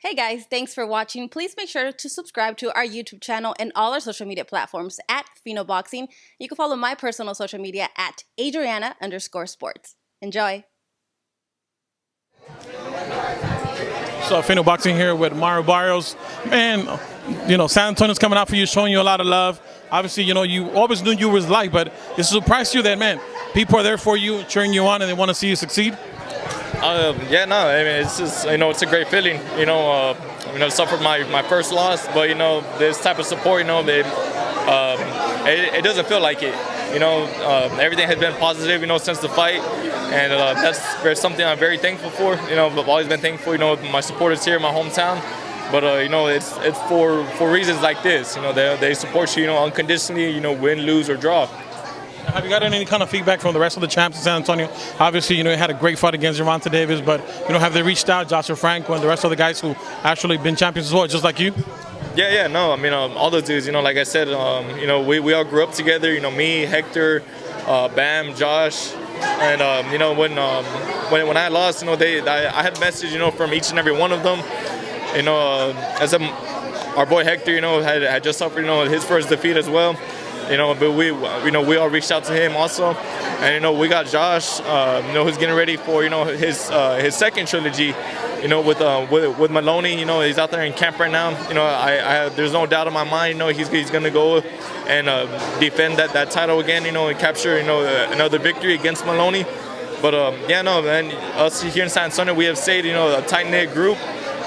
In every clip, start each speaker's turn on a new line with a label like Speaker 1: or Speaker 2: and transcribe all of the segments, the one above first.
Speaker 1: Hey guys, thanks for watching. Please make sure to subscribe to our YouTube channel and all our social media platforms at Fino Boxing. You can follow my personal social media at Adriana_sports. Enjoy.
Speaker 2: So Fino Boxing here with Barrios. Man, San Antonio's coming out for you, showing you a lot of love. Obviously, you always knew you was liked, but it's a surprise to you that, man, people are there for you, cheering you on, and they want to see you succeed.
Speaker 3: It's just, it's a great feeling, suffered my first loss, but, this type of support, it doesn't feel like it. Everything has been positive, since the fight, and that's something I'm very thankful for. I've always been thankful, my supporters here in my hometown, but, it's for reasons like this, they support you, unconditionally, win, lose, or draw.
Speaker 2: Have you gotten any kind of feedback from the rest of the champs in San Antonio? Obviously, you had a great fight against Gervonta Davis, but, have they reached out, Joshua Franco and the rest of the guys who actually been champions as well, just like you?
Speaker 3: All those dudes, like I said, we all grew up together, me, Hector, Bam, Josh, and, when I lost, I had a message, from each and every one of them, our boy Hector, had just suffered, his first defeat as well. But we all reached out to him also, and we got Josh, who's getting ready for his second trilogy, with Maloney. He's out there in camp right now. There's no doubt in my mind. He's gonna go and defend that title again. And capture another victory against Maloney. But man, us here in San Antonio, we have stayed a tight knit group,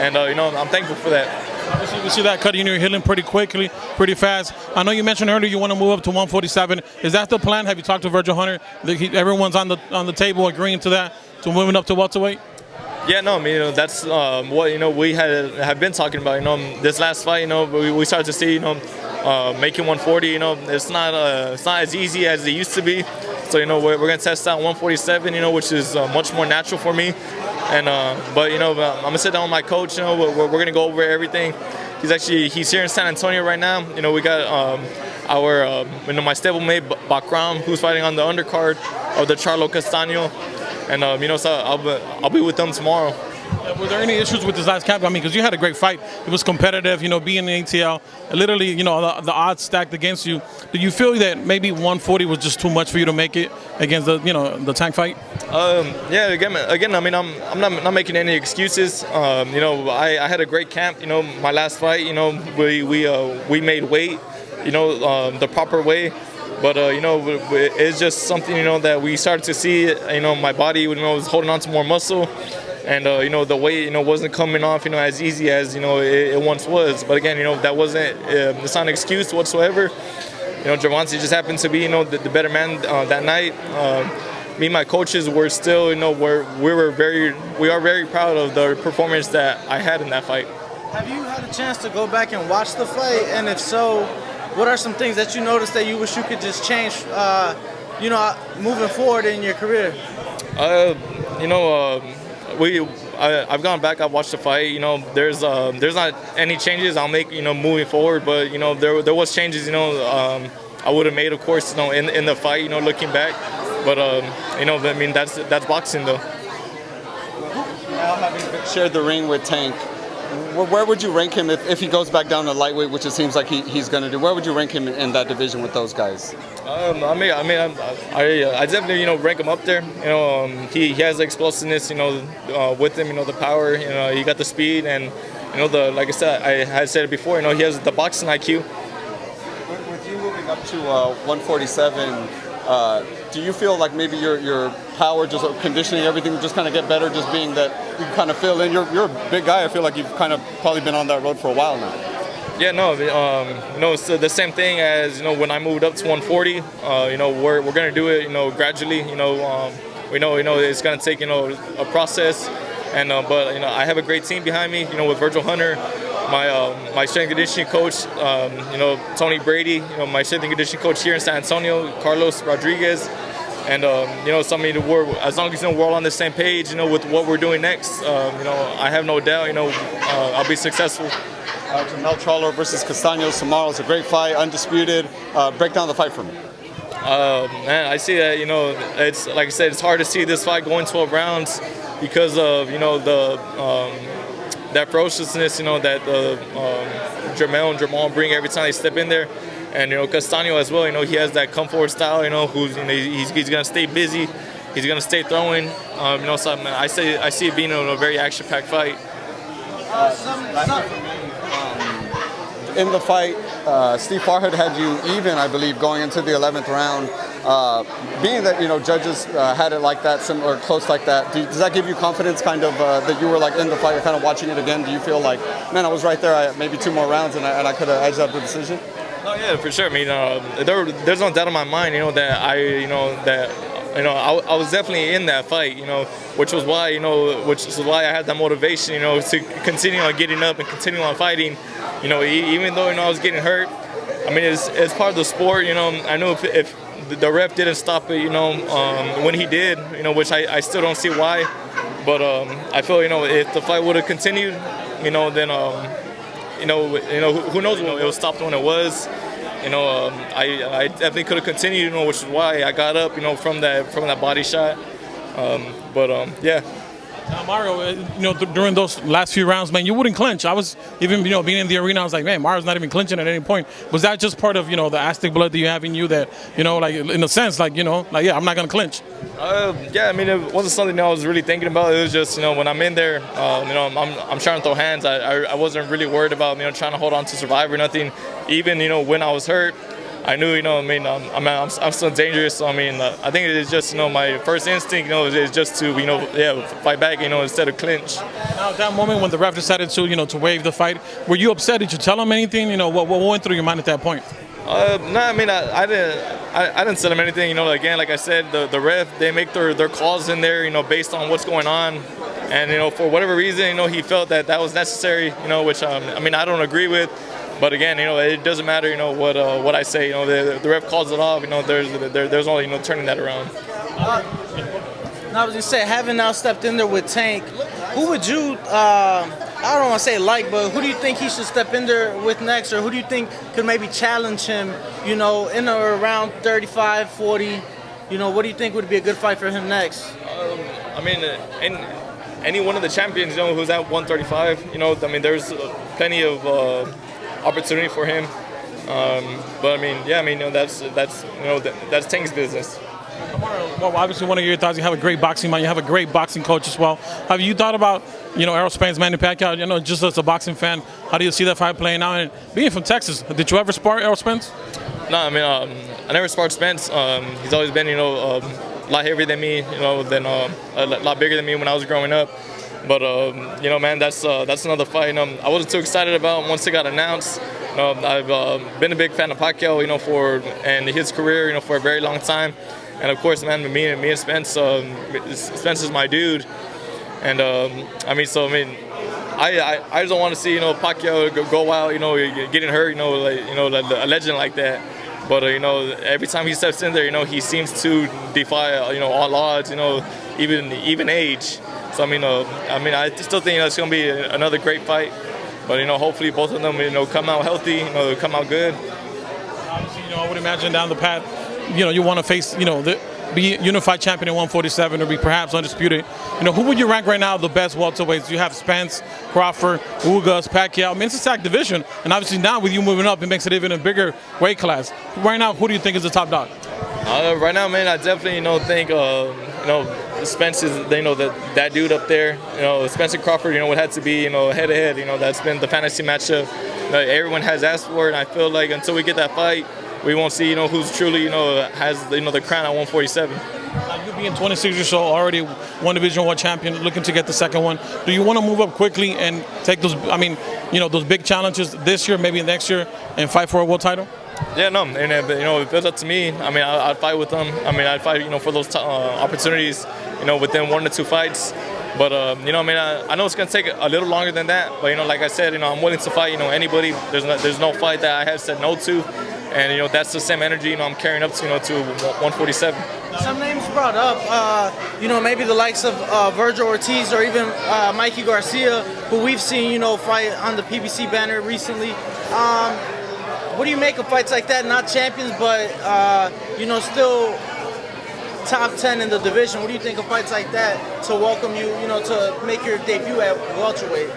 Speaker 3: and I'm thankful for that.
Speaker 2: Obviously, we see that cutting, you're healing pretty quickly, pretty fast. I know you mentioned earlier you want to move up to 147. Is that the plan? Have you talked to Virgil Hunter? Everyone's on the table agreeing to that, to moving up to welterweight?
Speaker 3: That's what we have been talking about. This last fight, we started to see, making 140. It's not as easy as it used to be. So we're gonna test out 147, which is much more natural for me. And but I'm gonna sit down with my coach. We're gonna go over everything. He's here in San Antonio right now. We got our my stablemate Pacquiao, who's fighting on the undercard of the Charlo Castaño, and so I'll be with them tomorrow.
Speaker 2: Were there any issues with this last camp? Because you had a great fight. It was competitive, being in the ATL. Literally, the odds stacked against you. Do you feel that maybe 140 was just too much for you to make it against the Tank fight?
Speaker 3: Again, I'm not making any excuses. I had a great camp. My last fight, we made weight, the proper way. But it's just something that we started to see. My body was holding on to more muscle. And the weight wasn't coming off as easy as it once was. But again, that wasn't it's not an excuse whatsoever. Gervonta just happened to be the better man that night. Me and my coaches were still we are very proud of the performance that I had in that fight.
Speaker 4: Have you had a chance to go back and watch the fight? And if so, what are some things that you noticed that you wish you could just change moving forward in your career?
Speaker 3: I've gone back. I've watched the fight. There's not any changes I'll make. Moving forward, but there was changes. I would have made, of course. In the fight. Looking back, but that's boxing though.
Speaker 5: Now having shared the ring with Tank, where would you rank him if he goes back down to lightweight, which it seems like he's going to do? Where would you rank him in that division with those guys?
Speaker 3: I definitely rank him up there. He has the explosiveness, with him, the power. He got the speed, and like I said, I had said it before. He has the boxing IQ.
Speaker 5: With you moving up to 147, do you feel like maybe your power, just conditioning, everything just kind of get better, just being that you kind of fill in? You're a big guy. I feel like you've kind of probably been on that road for a while now.
Speaker 3: It's the same thing as when I moved up to 140. We're gonna do it, gradually. We know it's gonna take a process, and but I have a great team behind me. With Virgil Hunter, my strength and conditioning coach, Tony Brady, my strength and conditioning coach here in San Antonio, Carlos Rodriguez, and something as long as we're all on the same page, with what we're doing next, I have no doubt, I'll be successful.
Speaker 5: Jamel Charlo versus Castaños tomorrow. It's a great fight, undisputed. Break down the fight for me.
Speaker 3: Man, I see that, it's like I said, it's hard to see this fight going 12 rounds because of, that ferociousness, that Jermel and Jamal bring every time they step in there. And, Castaño as well, he has that come forward style, who's, he's going to stay busy. He's going to stay throwing. So I see it being a very action-packed fight.
Speaker 5: In the fight, Steve Farhood had you even, I believe, going into the 11th round. Being that, judges had it like that, similar, close like that, does that give you confidence kind of that you were like in the fight, you're kind of watching it again? Do you feel like, man, I was right there, maybe 2 more rounds and I could have edged up the decision?
Speaker 3: Oh, yeah, for sure. I mean, there's no doubt in my mind, that I was definitely in that fight, which is why I had that motivation, to continue on getting up and continue on fighting, even though, I was getting hurt. I mean, it's part of the sport, I know if the ref didn't stop it, when he did, which I still don't see why, but I feel, if the fight would have continued, then, who knows, it was stopped when it was. I definitely could have continued, which is why I got up, from that body shot. Yeah.
Speaker 2: Now, Mario, during those last few rounds, man, you wouldn't clinch. I was even, being in the arena, I was like, man, Mario's not even clinching at any point. Was that just part of, the Aztec blood that you have in you that, like, in a sense, like, yeah, I'm not going to clinch?
Speaker 3: Yeah, I mean, it wasn't something I was really thinking about. It was just, when I'm in there, I'm trying to throw hands. I wasn't really worried about, trying to hold on to survive or nothing. Even, when I was hurt, I knew, I'm still dangerous. So, I think it's just, my first instinct, is just to, fight back, instead of clinch.
Speaker 2: Now, at that moment when the ref decided to, to waive the fight, were you upset? Did you tell him anything? What went through your mind at that point?
Speaker 3: No, I didn't tell him anything. Again, like I said, the ref, they make their calls in there, based on what's going on. And, for whatever reason, he felt that was necessary, which, I don't agree with. But again, it doesn't matter, what I say. The ref calls it off. There's only turning that around.
Speaker 4: Now, I was gonna say, having now stepped in there with Tank, who would you? I don't want to say but who do you think he should step in there with next, or who do you think could maybe challenge him? In or around 35, 40. What do you think would be a good fight for him next?
Speaker 3: Any one of the champions, who's at 135. There's plenty of opportunity for him. That's Tank's business.
Speaker 2: Well, obviously, one of your thoughts, you have a great boxing mind, you have a great boxing coach as well. Have you thought about, Errol Spence, Manny Pacquiao, just as a boxing fan, how do you see that fight playing out? And being from Texas, did you ever spar Errol Spence?
Speaker 3: No, I never sparred Spence. He's always been, a lot heavier than me, a lot bigger than me when I was growing up. But, man, that's another fight I wasn't too excited about once it got announced. I've been a big fan of Pacquiao, and his career, for a very long time. And, of course, man, me and Spence, Spence is my dude. And, I just don't want to see, Pacquiao go out, getting hurt, a legend like that. But, every time he steps in there, he seems to defy, all odds, even age. So, I still think it's going to be another great fight. But, hopefully both of them, come out healthy, come out good.
Speaker 2: Obviously, I would imagine down the path, you want to face, be unified champion in 147 or be perhaps undisputed. Who would you rank right now the best welterweights? You have Spence, Crawford, Ugas, Pacquiao. It's a stacked division. And obviously now with you moving up, it makes it even a bigger weight class. Right now, who do you think is the top dog?
Speaker 3: Right now, man, I definitely, think, Spence is, that dude up there. Spence and Crawford, it had to be, head-to-head. That's been the fantasy matchup everyone has asked for. And I feel like until we get that fight, we won't see, who's truly, has, the crown at 147.
Speaker 2: You being 26 or so, already one Division I champion, looking to get the second one. Do you want to move up quickly and take those, those big challenges this year, maybe next year, and fight for a world title?
Speaker 3: Yeah, no, and if it was up to me, I'd fight with them. I'd fight, for those opportunities, within 1 to 2 fights. But, I know it's going to take a little longer than that. But, like I said, I'm willing to fight, anybody. There's no fight that I have said no to. And, that's the same energy, I'm carrying up to, to 147.
Speaker 4: Some names brought up, maybe the likes of Virgil Ortiz or even Mikey Garcia, who we've seen, fight on the PBC banner recently. What do you make of fights like that? Not champions, but, still top 10 in the division. What do you think of fights like that to welcome you, to make your debut at welterweight?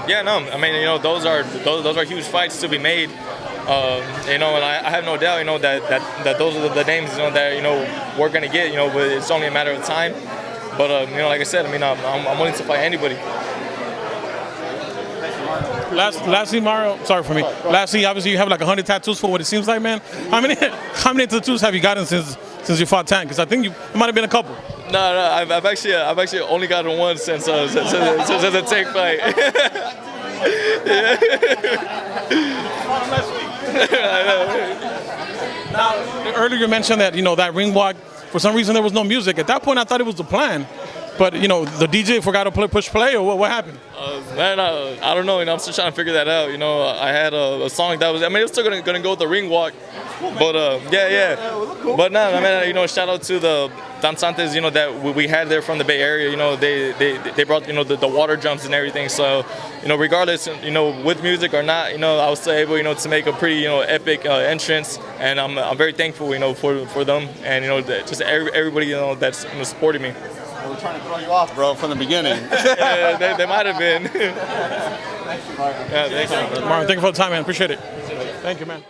Speaker 3: Yeah, no. I mean, those are huge fights to be made. And I have no doubt, that those are the names, that we're gonna get, but it's only a matter of time. But like I said, I mean, I'm willing to fight anybody.
Speaker 2: Lastly, Mario, sorry for me. Lastly, obviously you have like 100 tattoos for what it seems like, man. How many tattoos have you gotten since you fought Tank? Because I think it might have been a couple.
Speaker 3: No, I've actually only gotten one since the Tank fight.
Speaker 2: Now, earlier you mentioned that that ring walk. For some reason there was no music. At that point, I thought it was the plan. But, the DJ forgot to push play, or what happened?
Speaker 3: Man, I don't know. I'm still trying to figure that out. I had a song that was, it's still gonna go with the ring walk. But, yeah. But, no, man, shout out to the danzantes, that we had there from the Bay Area. They brought, the water jumps and everything. So, regardless, with music or not, I was still able, to make a pretty, epic entrance. And I'm very thankful, for them. And, just everybody, that's supporting me.
Speaker 5: We're trying to throw you off, bro, from the beginning.
Speaker 3: Yeah, they might have been.
Speaker 5: Thank you, Martin.
Speaker 3: Yeah, thank you.
Speaker 2: Martin, thank you for the time, man. Appreciate it. Thank you, man.